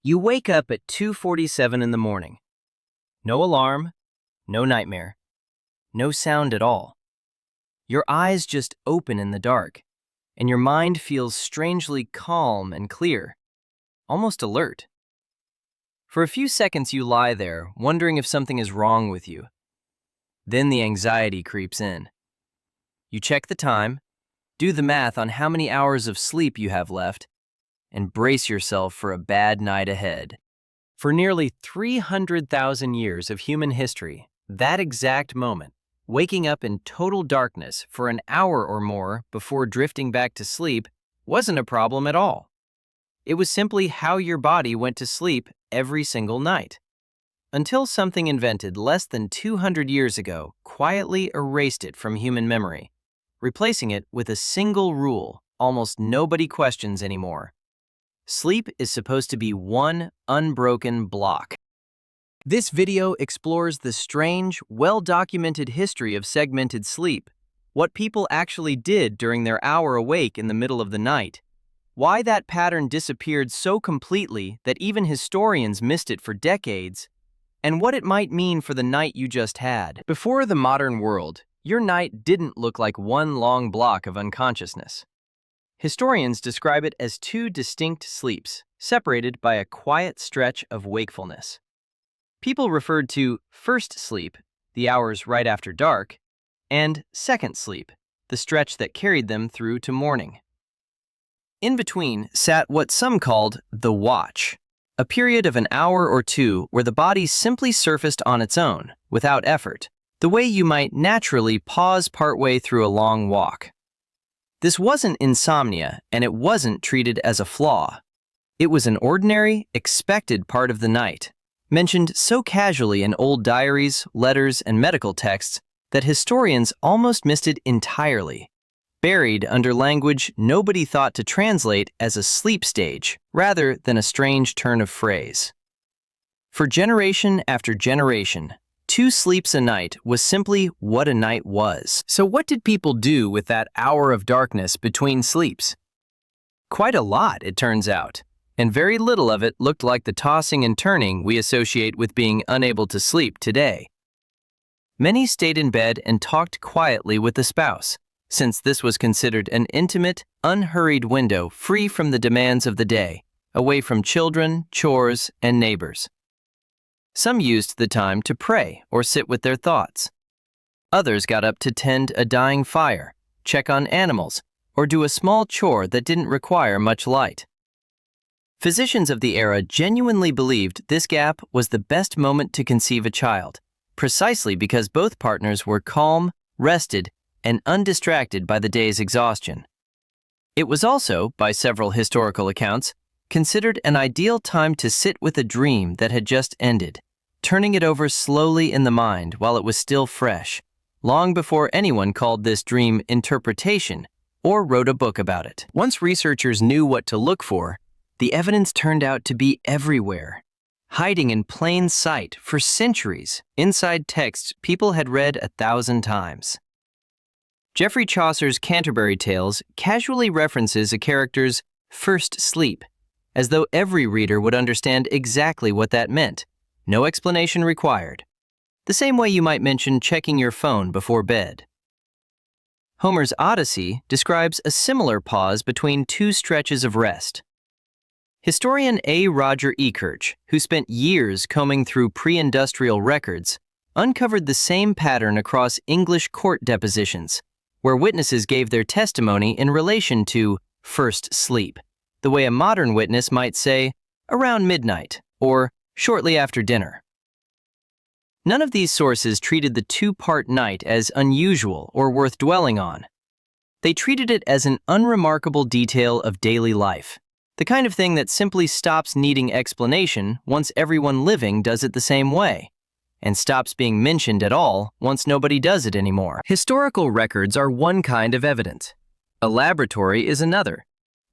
You wake up at 2:47 in the morning. No alarm, no nightmare, no sound at all. Your eyes just open in the dark, and your mind feels strangely calm and clear, almost alert. For a few seconds you lie there, wondering if something is wrong with you. Then the anxiety creeps in. You check the time, do the math on how many hours of sleep you have left, and brace yourself for a bad night ahead. For nearly 300,000 years of human history, that exact moment, waking up in total darkness for an hour or more before drifting back to sleep, wasn't a problem at all. It was simply how your body went to sleep every single night. Until something invented less than 200 years ago quietly erased it from human memory, replacing it with a single rule almost nobody questions anymore. Sleep is supposed to be one unbroken block. This video explores the strange, well-documented history of segmented sleep, what people actually did during their hour awake in the middle of the night, why that pattern disappeared so completely that even historians missed it for decades, and what it might mean for the night you just had. Before the modern world, your night didn't look like one long block of unconsciousness. Historians describe it as two distinct sleeps, separated by a quiet stretch of wakefulness. People referred to first sleep, the hours right after dark, and second sleep, the stretch that carried them through to morning. In between sat what some called the watch, a period of an hour or two where the body simply surfaced on its own, without effort, the way you might naturally pause partway through a long walk. This wasn't insomnia, and it wasn't treated as a flaw. It was an ordinary, expected part of the night, mentioned so casually in old diaries, letters, and medical texts that historians almost missed it entirely, buried under language nobody thought to translate as a sleep stage rather than a strange turn of phrase. For generation after generation, 2 sleeps a night was simply what a night was. So what did people do with that hour of darkness between sleeps? Quite a lot, it turns out, and very little of it looked like the tossing and turning we associate with being unable to sleep today. Many stayed in bed and talked quietly with the spouse, since this was considered an intimate, unhurried window free from the demands of the day, away from children, chores, and neighbors. Some used the time to pray or sit with their thoughts. Others got up to tend a dying fire, check on animals, or do a small chore that didn't require much light. Physicians of the era genuinely believed this gap was the best moment to conceive a child, precisely because both partners were calm, rested, and undistracted by the day's exhaustion. It was also, by several historical accounts, considered an ideal time to sit with a dream that had just ended, turning it over slowly in the mind while it was still fresh, long before anyone called this dream interpretation or wrote a book about it. Once researchers knew what to look for, the evidence turned out to be everywhere, hiding in plain sight for centuries inside texts people had read 1,000 times. Geoffrey Chaucer's Canterbury Tales casually references a character's first sleep, as though every reader would understand exactly what that meant, no explanation required. The same way you might mention checking your phone before bed. Homer's Odyssey describes a similar pause between 2 stretches of rest. Historian A. Roger Ekirch, who spent years combing through pre-industrial records, uncovered the same pattern across English court depositions, where witnesses gave their testimony in relation to first sleep, the way a modern witness might say, around midnight, or shortly after dinner. None of these sources treated the 2-part night as unusual or worth dwelling on. They treated it as an unremarkable detail of daily life, the kind of thing that simply stops needing explanation once everyone living does it the same way, and stops being mentioned at all once nobody does it anymore. Historical records are one kind of evidence. A laboratory is another.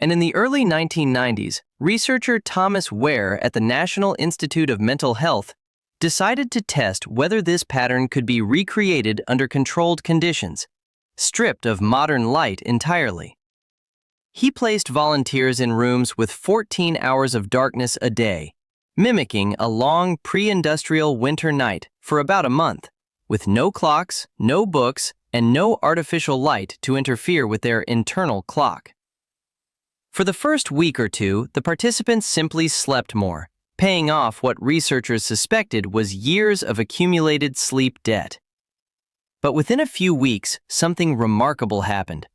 And in the early 1990s, researcher Thomas Ware at the National Institute of Mental Health decided to test whether this pattern could be recreated under controlled conditions, stripped of modern light entirely. He placed volunteers in rooms with 14 hours of darkness a day, mimicking a long pre-industrial winter night for about a month, with no clocks, no books, and no artificial light to interfere with their internal clock. For the first week or two, the participants simply slept more, paying off what researchers suspected was years of accumulated sleep debt. But within a few weeks, something remarkable happened.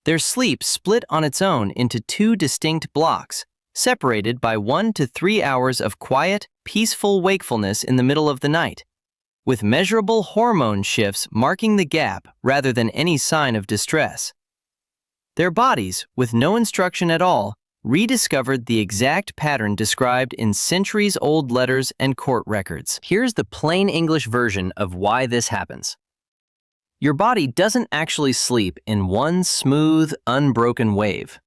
Their sleep split on its own into two distinct blocks, separated by 1 to 3 hours of quiet, peaceful wakefulness in the middle of the night, with measurable hormone shifts marking the gap rather than any sign of distress. Their bodies, with no instruction at all, rediscovered the exact pattern described in centuries-old letters and court records. Here's the plain English version of why this happens. Your body doesn't actually sleep in one smooth, unbroken wave.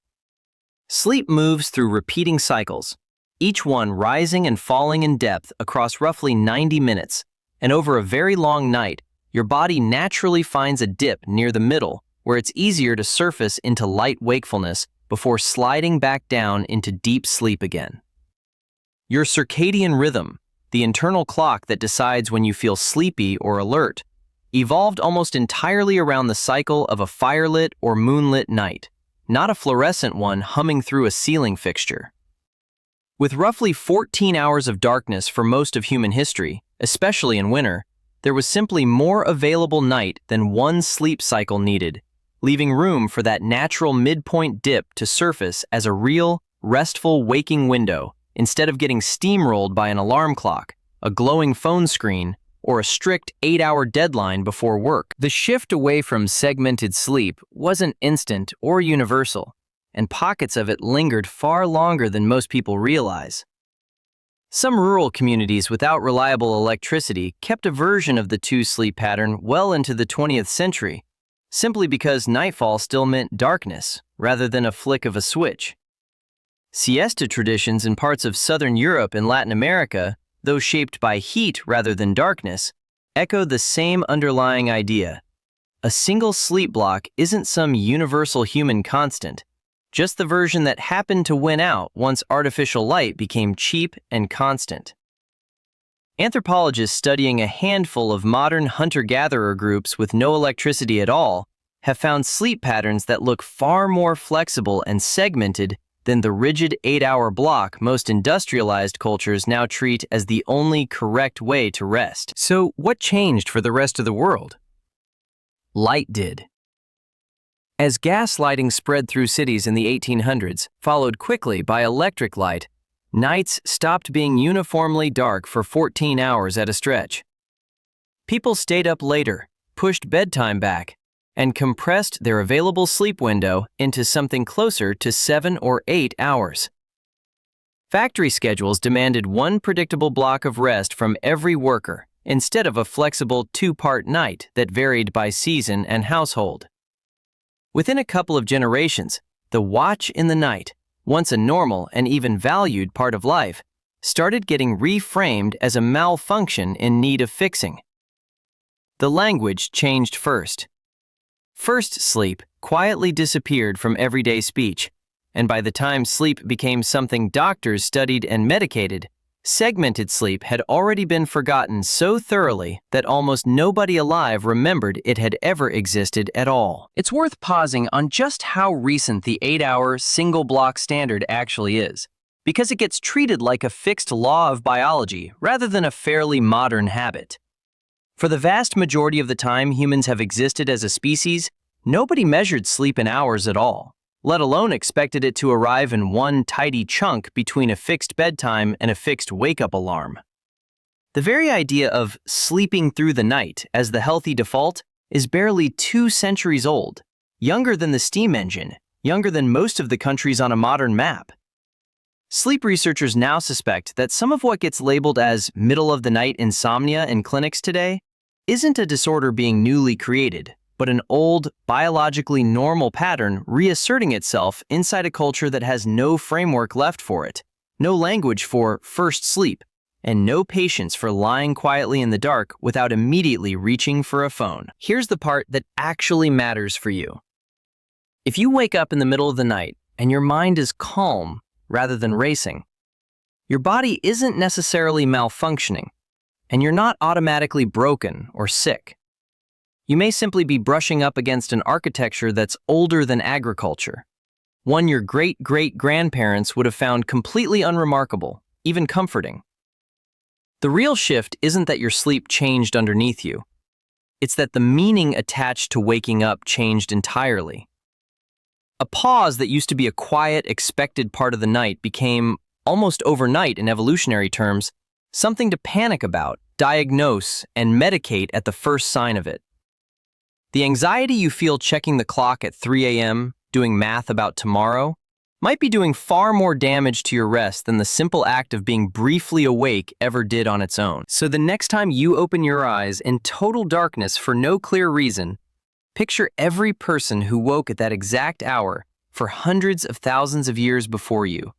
Sleep moves through repeating cycles, each one rising and falling in depth across roughly 90 minutes, and over a very long night, your body naturally finds a dip near the middle where it's easier to surface into light wakefulness before sliding back down into deep sleep again. Your circadian rhythm, the internal clock that decides when you feel sleepy or alert, evolved almost entirely around the cycle of a firelit or moonlit night, not a fluorescent one humming through a ceiling fixture. With roughly 14 hours of darkness for most of human history, especially in winter, there was simply more available night than one sleep cycle needed, leaving room for that natural midpoint dip to surface as a real, restful waking window instead of getting steamrolled by an alarm clock, a glowing phone screen, or a strict 8-hour deadline before work. The shift away from segmented sleep wasn't instant or universal, and pockets of it lingered far longer than most people realize. Some rural communities without reliable electricity kept a version of the two-sleep pattern well into the 20th century, simply because nightfall still meant darkness rather than a flick of a switch. Siesta traditions in parts of southern Europe and Latin America, though shaped by heat rather than darkness, echo the same underlying idea. A single sleep block isn't some universal human constant, just the version that happened to win out once artificial light became cheap and constant. Anthropologists studying a handful of modern hunter-gatherer groups with no electricity at all have found sleep patterns that look far more flexible and segmented than the rigid 8-hour block most industrialized cultures now treat as the only correct way to rest. So what changed for the rest of the world? Light did. As gas lighting spread through cities in the 1800s, followed quickly by electric light, nights stopped being uniformly dark for 14 hours at a stretch. People stayed up later, pushed bedtime back, and compressed their available sleep window into something closer to 7 or 8 hours. Factory schedules demanded one predictable block of rest from every worker, instead of a flexible two-part night that varied by season and household. Within a couple of generations, the watch in the night, once a normal and even valued part of life, started getting reframed as a malfunction in need of fixing. The language changed first. First sleep quietly disappeared from everyday speech, and by the time sleep became something doctors studied and medicated, segmented sleep had already been forgotten so thoroughly that almost nobody alive remembered it had ever existed at all. It's worth pausing on just how recent the 8-hour single-block standard actually is, because it gets treated like a fixed law of biology rather than a fairly modern habit. For the vast majority of the time humans have existed as a species, nobody measured sleep in hours at all, let alone expected it to arrive in one tidy chunk between a fixed bedtime and a fixed wake-up alarm. The very idea of sleeping through the night as the healthy default is barely 2 centuries old, younger than the steam engine, younger than most of the countries on a modern map. Sleep researchers now suspect that some of what gets labeled as middle-of-the-night insomnia in clinics today isn't a disorder being newly created, but an old, biologically normal pattern reasserting itself inside a culture that has no framework left for it, no language for first sleep, and no patience for lying quietly in the dark without immediately reaching for a phone. Here's the part that actually matters for you. If you wake up in the middle of the night and your mind is calm rather than racing, your body isn't necessarily malfunctioning, and you're not automatically broken or sick. You may simply be brushing up against an architecture that's older than agriculture, one your great-great-grandparents would have found completely unremarkable, even comforting. The real shift isn't that your sleep changed underneath you. It's that the meaning attached to waking up changed entirely. A pause that used to be a quiet, expected part of the night became, almost overnight in evolutionary terms, something to panic about, diagnose, and medicate at the first sign of it. The anxiety you feel checking the clock at 3 a.m., doing math about tomorrow, might be doing far more damage to your rest than the simple act of being briefly awake ever did on its own. So the next time you open your eyes in total darkness for no clear reason, picture every person who woke at that exact hour for hundreds of thousands of years before you,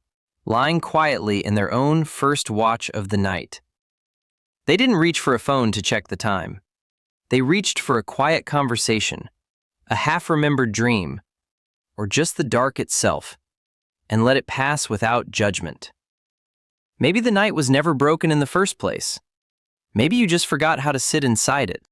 lying quietly in their own first watch of the night. They didn't reach for a phone to check the time. They reached for a quiet conversation, a half-remembered dream, or just the dark itself, and let it pass without judgment. Maybe the night was never broken in the first place. Maybe you just forgot how to sit inside it.